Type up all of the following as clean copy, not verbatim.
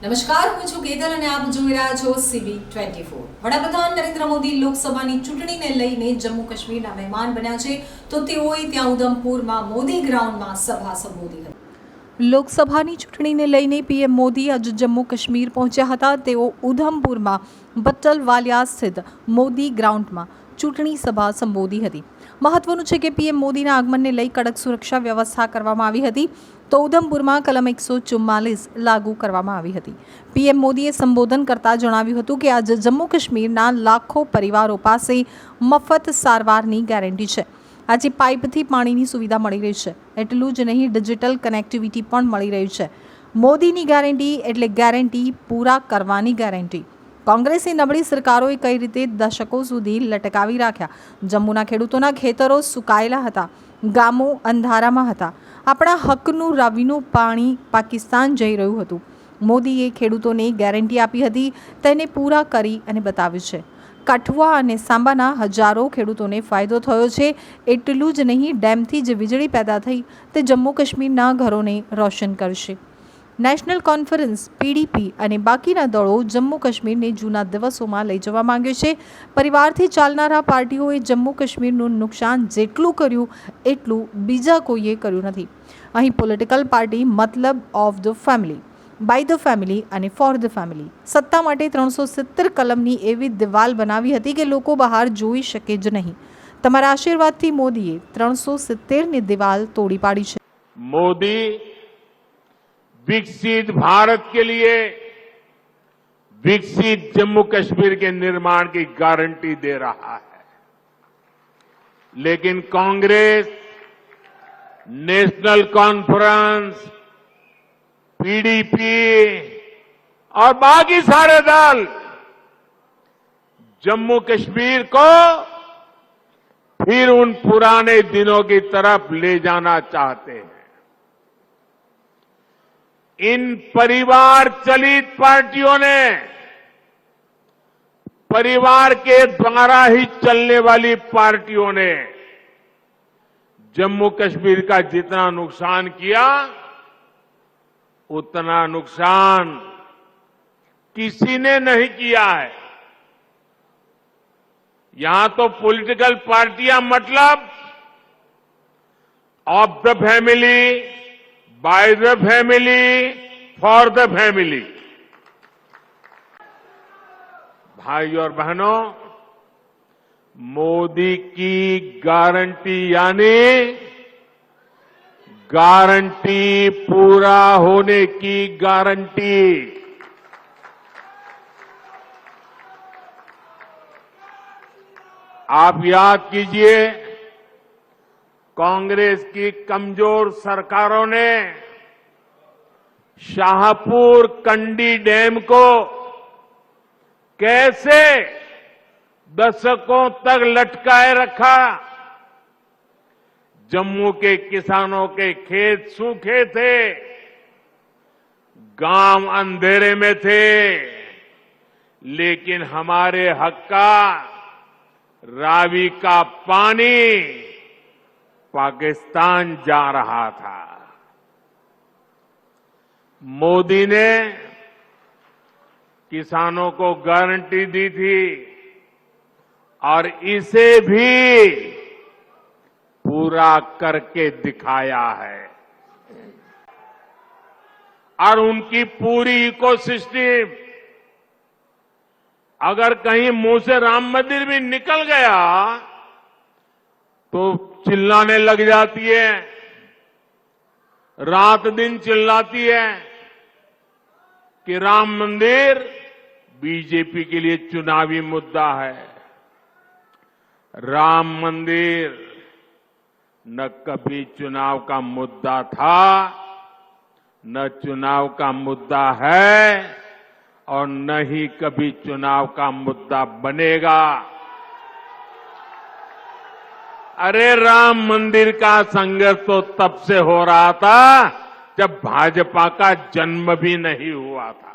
નમસ્કાર, હું છું કેતલ અને આપ જોઈ રહ્યા છો CB24। વડાપ્રધાન નરેન્દ્ર મોદી લોકસભાની ચૂંટણીને લઈને જમ્મુ કાશ્મીરના મહેમાન બન્યા છે, તો તેઓએ ત્યાં ઉધમપુરમાં મોદી ગ્રાઉન્ડમાં સભા સંબોધી હતી। લોકસભાની ચૂંટણીને લઈને પીએમ મોદી આજે જમ્મુ કાશ્મીર પહોંચ્યા હતા। તેઓ ઉધમપુરમાં બટ્ટલવાલિયા સ્થિત મોદી ગ્રાઉન્ડમાં ચૂંટણી સભા સંબોધી હતી। મહત્વનું છે કે પીએમ મોદીના આગમનને લઈ કડક સુરક્ષા વ્યવસ્થા કરવામાં આવી હતી, તો ઉધમપુરમાં કલમ 144 લાગુ કરવામાં આવી હતી। પીએમ મોદીએ સંબોધન કરતા જણાવ્યું હતું કે આજે જમ્મુ કાશ્મીરના લાખો પરિવારો પાસે મફત સારવારની ગેરંટી છે। આજે પાઇપથી પાણીની સુવિધા મળી રહી છે। એટલું જ નહીં, ડિજિટલ કનેક્ટિવિટી પણ મળી રહી છે। મોદીની ગેરંટી એટલે ગેરંટી પૂરા કરવાની ગેરંટી। કોંગ્રેસની નબળી સરકારોએ કઈ રીતે દશકો સુધી લટકાવી રાખ્યા। જમ્મુના ખેડૂતોના ખેતરો સુકાયેલા હતા, ગામો અંધારામાં હતા, આપણા હકનું રાવીનું પાણી પાકિસ્તાન જઈ રહ્યું હતું। મોદીએ ખેડૂતોને ગેરંટી આપી હતી, તેને પૂરા કરી અને બતાવ્યું છે। કઠુઆ અને સાંબાના હજારો ખેડૂતોને ફાયદો થયો છે। એટલું જ નહીં, ડેમથી જે વીજળી પેદા થઈ તે જમ્મુ કાશ્મીરના ઘરોને રોશન કરશે। નેશનલ કોન્ફરન્સ PDP અને બાકીના દળો જમ્મુ કાશ્મીરને જૂના દિવસોમાં લઈ જવા માંગે છે। પરિવારથી ચાલનારા પાર્ટીઓએ જમ્મુ કાશ્મીરનું નુકસાન જેટલું કર્યું એટલું બીજા કોઈએ કર્યું નથી। અહીં પોલિટિકલ પાર્ટી મતલબ of the family, by the family અને ફોર ધ ફેમિલી। સત્તા માટે 370 કલમની એવી દિવાલ બનાવી હતી કે લોકો બહાર જોઈ શકે જ નહીં। તમારા આશીર્વાદથી મોદીએ 370ની દિવાલ તોડી પાડી છે। मोदी विकसित भारत के लिए विकसित जम्मू कश्मीर के निर्माण की गारंटी दे रहा है, लेकिन कांग्रेस, नेशनल कॉन्फ्रेंस, पीडीपी और बाकी सारे दल जम्मू कश्मीर को फिर उन पुराने दिनों की तरफ ले जाना चाहते हैं। इन परिवार चलित पार्टियों ने, परिवार के द्वारा ही चलने वाली पार्टियों ने जम्मू कश्मीर का जितना नुकसान किया, उतना नुकसान किसी ने नहीं किया है। यहां तो पॉलिटिकल पार्टियां मतलब of the family, by the family, for the family. भाई और बहनों, मोदी की गारंटी यानी गारंटी पूरा होने की गारंटी। आप याद कीजिए, कांग्रेस की कमजोर सरकारों ने शाहपुर कंडी डैम को कैसे दशकों तक लटकाए रखा। जम्मू के किसानों के खेत सूखे थे, गांव अंधेरे में थे, लेकिन हमारे हक का रावी का पानी पाकिस्तान जा रहा था। मोदी ने किसानों को गारंटी दी थी और इसे भी पूरा करके दिखाया है। और उनकी पूरी इकोसिस्टम, अगर कहीं मुंह से राम मंदिर भी निकल गया तो चिल्लाने लग जाती है, रात दिन चिल्लाती है कि राम मंदिर बीजेपी के लिए चुनावी मुद्दा है। राम मंदिर न कभी चुनाव का मुद्दा था, न चुनाव का मुद्दा है और न ही कभी चुनाव का मुद्दा बनेगा। अरे राम मंदिर का संघर्ष तो तब से हो रहा था जब भाजपा का जन्म भी नहीं हुआ था।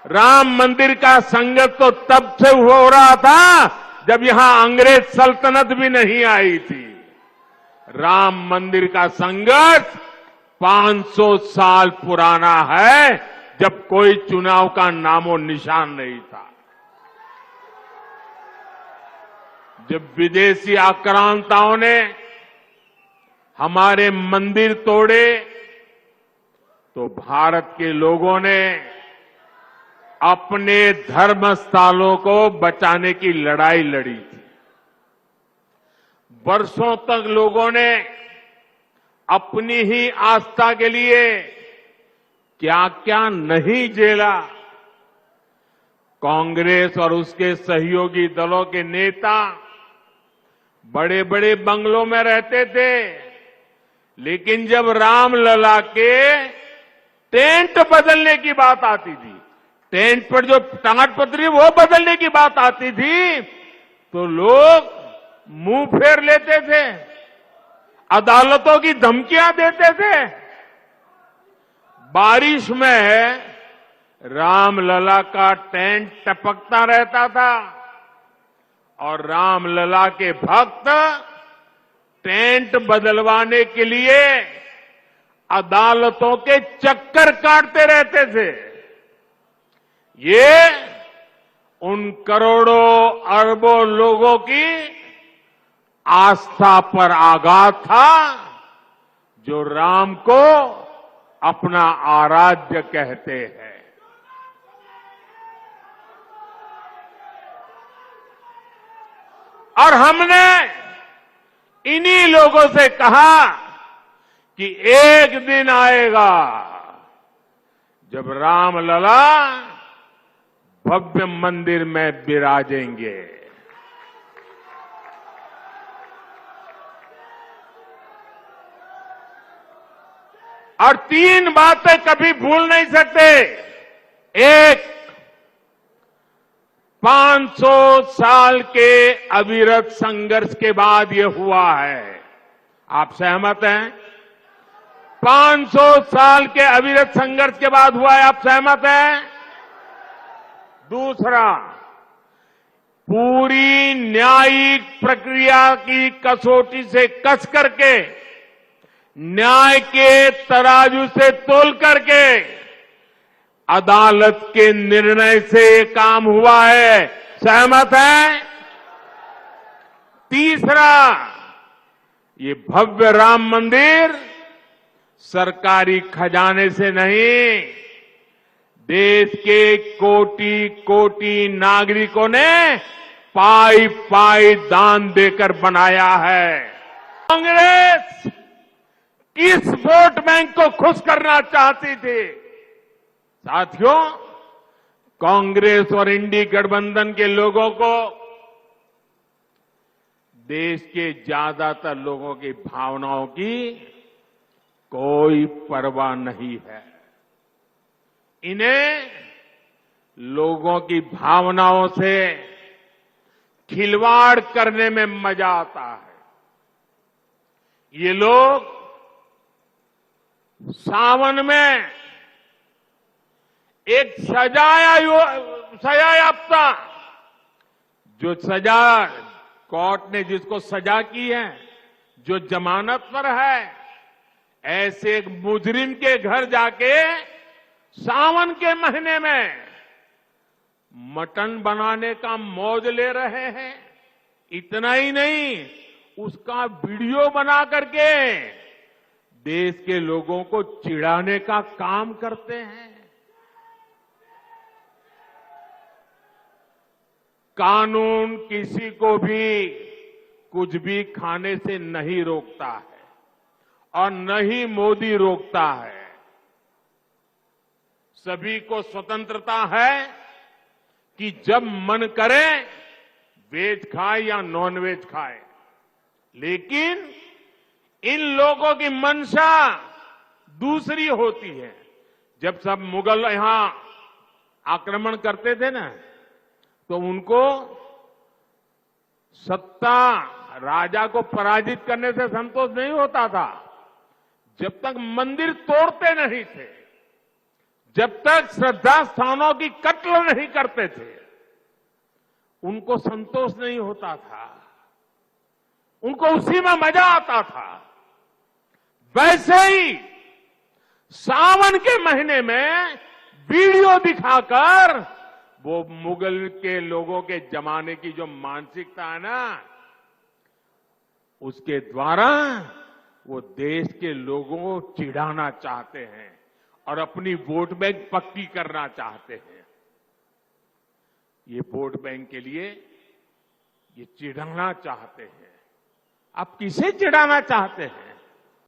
राम मंदिर का संघर्ष तो तब से हो रहा था जब यहां अंग्रेज सल्तनत भी नहीं आई थी। राम मंदिर का संघर्ष 500 साल पुराना है, जब कोई चुनाव का नामो निशान नहीं था। जब विदेशी आक्रांताओं ने हमारे मंदिर तोड़े, तो भारत के लोगों ने अपने धर्म स्थलों को बचाने की लड़ाई लड़ी थी। वर्षों तक लोगों ने अपनी ही आस्था के लिए क्या क्या नहीं झेला। कांग्रेस और उसके सहयोगी दलों के नेता बड़े बड़े बंगलों में रहते थे, लेकिन जब रामलला के टेंट बदलने की बात आती थी, टेंट पर जो टाटपत्री वो बदलने की बात आती थी, तो लोग मुंह फेर लेते थे, अदालतों की धमकियां देते थे। बारिश में रामलला का टेंट टपकता रहता था और रामलला के भक्त टेंट बदलवाने के लिए अदालतों के चक्कर काटते रहते थे। ये उन करोड़ों अरबों लोगों की आस्था पर आघात था, जो राम को अपना आराध्य कहते हैं। और हमने इन्हीं लोगों से कहा कि एक दिन आएगा जब रामलला भव्य मंदिर में विराजेंगे। और 3 बातें कभी भूल नहीं सकते। एक, 500 साल के अविरत संघर्ष के बाद ये हुआ है। आप सहमत हैं? 500 साल के अविरत संघर्ष के बाद हुआ है, आप सहमत हैं? दूसरा, पूरी न्यायिक प्रक्रिया की कसौटी से कस करके, न्याय के तराजू से तोल करके अदालत के निर्णय से ये काम हुआ है। सहमत है? तीसरा, ये भव्य राम मंदिर सरकारी खजाने से नहीं, देश के कोटि कोटि नागरिकों ने पाई पाई दान देकर बनाया है। कांग्रेस किस वोट बैंक को खुश करना चाहती थी? साथियों, कांग्रेस और इंडी गठबंधन के लोगों को देश के ज्यादातर लोगों की भावनाओं की कोई परवाह नहीं है। इन्हें लोगों की भावनाओं से खिलवाड़ करने में मजा आता है। ये लोग सावन में एक सजायाफ्ता, जो सजा कोर्ट ने जिसको सजा की है, जो जमानत पर है, ऐसे एक मुजरिम के घर जाके सावन के महीने में मटन बनाने का मौज ले रहे हैं। इतना ही नहीं, उसका वीडियो बना करके देश के लोगों को चिढ़ाने का काम करते हैं। कानून किसी को भी कुछ भी खाने से नहीं रोकता है और न ही मोदी रोकता है। सभी को स्वतंत्रता है कि जब मन करे वेज खाए या नॉन वेज खाए, लेकिन इन लोगों की मंशा दूसरी होती है। जब सब मुगल यहां आक्रमण करते थे ना, तो उनको सत्ता, राजा को पराजित करने से संतोष नहीं होता था। जब तक मंदिर तोड़ते नहीं थे, जब तक श्रद्धा स्थानों की कत्ल नहीं करते थे, उनको संतोष नहीं होता था। उनको उसी में मजा आता था। वैसे ही सावन के महीने में वीडियो दिखाकर वो मुगल के लोगों के जमाने की जो मानसिकता है ना, उसके द्वारा वो देश के लोगों को चिढ़ाना चाहते हैं और अपनी वोट बैंक पक्की करना चाहते हैं। ये वोट बैंक के लिए ये चिढ़ाना चाहते हैं। आप किसे चिढ़ाना चाहते हैं?